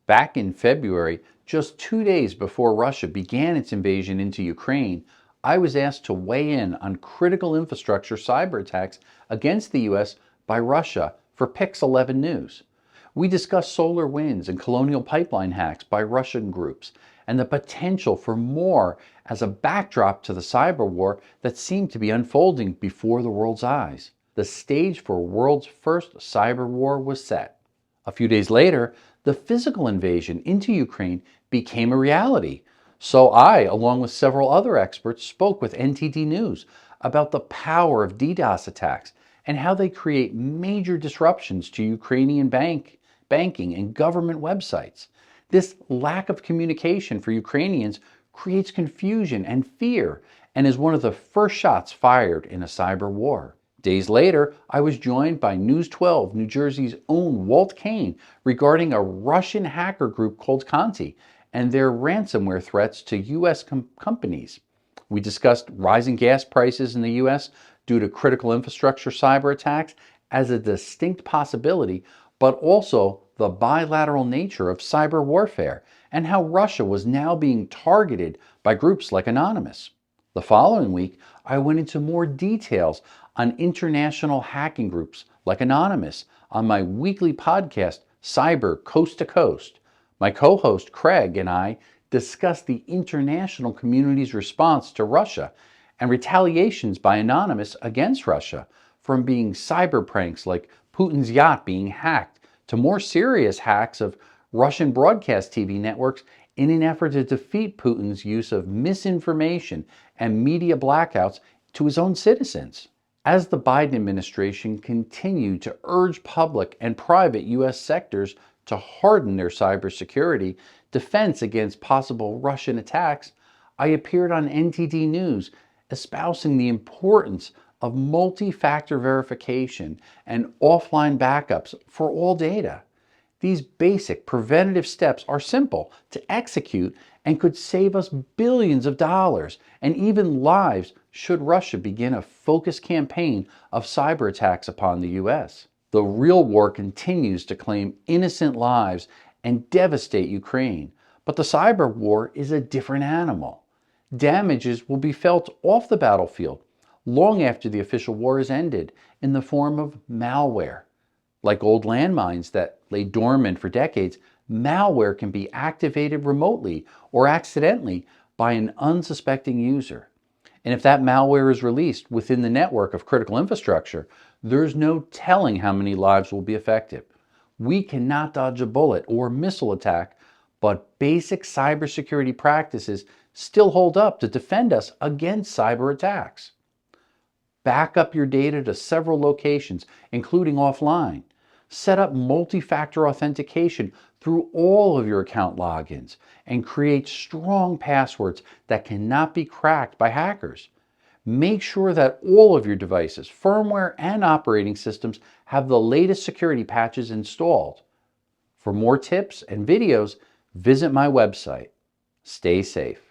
Back in February, just 2 days before Russia began its invasion into Ukraine, I was asked to weigh in on critical infrastructure cyber attacks against the U.S. by Russia for Pix 11 News. We discussed solar winds and Colonial pipeline hacks by Russian groups and the potential for more as a backdrop to the cyber war that seemed to be unfolding before the world's eyes. The stage for world's first cyber war was set. A few days later, the physical invasion into Ukraine became a reality. So I, along with several other experts, spoke with NTD News about the power of DDoS attacks and how they create major disruptions to Ukrainian banking and government websites. This lack of communication for Ukrainians creates confusion and fear and is one of the first shots fired in a cyber war. Days later, I was joined by News 12, New Jersey's own Walt Kane, regarding a Russian hacker group called Conti and their ransomware threats to U.S. companies. We discussed rising gas prices in the U.S. due to critical infrastructure cyber attacks as a distinct possibility, but also the bilateral nature of cyber warfare and how Russia was now being targeted by groups like Anonymous. The following week, I went into more details on international hacking groups like Anonymous on my weekly podcast, Cyber Coast to Coast. My co-host Craig and I discussed the international community's response to Russia and retaliations by Anonymous against Russia, from being cyber pranks like Putin's yacht being hacked to more serious hacks of Russian broadcast TV networks in an effort to defeat Putin's use of misinformation and media blackouts to his own citizens. As the Biden administration continued to urge public and private U.S. sectors to harden their cybersecurity defense against possible Russian attacks, I appeared on NTD News espousing the importance of multi-factor verification and offline backups for all data. These basic preventative steps are simple to execute and could save us billions of dollars and even lives should Russia begin a focused campaign of cyber attacks upon the U.S. The real war continues to claim innocent lives and devastate Ukraine, but the cyber war is a different animal. Damages will be felt off the battlefield long after the official war has ended in the form of malware. Like old landmines that lay dormant for decades, malware can be activated remotely or accidentally by an unsuspecting user. And if that malware is released within the network of critical infrastructure, there's no telling how many lives will be affected. We cannot dodge a bullet or missile attack, but basic cybersecurity practices still hold up to defend us against cyber attacks. Back up your data to several locations, including offline. Set up multi-factor authentication through all of your account logins and create strong passwords that cannot be cracked by hackers. Make sure that all of your devices, firmware, and operating systems have the latest security patches installed. For more tips and videos, visit my website. Stay safe.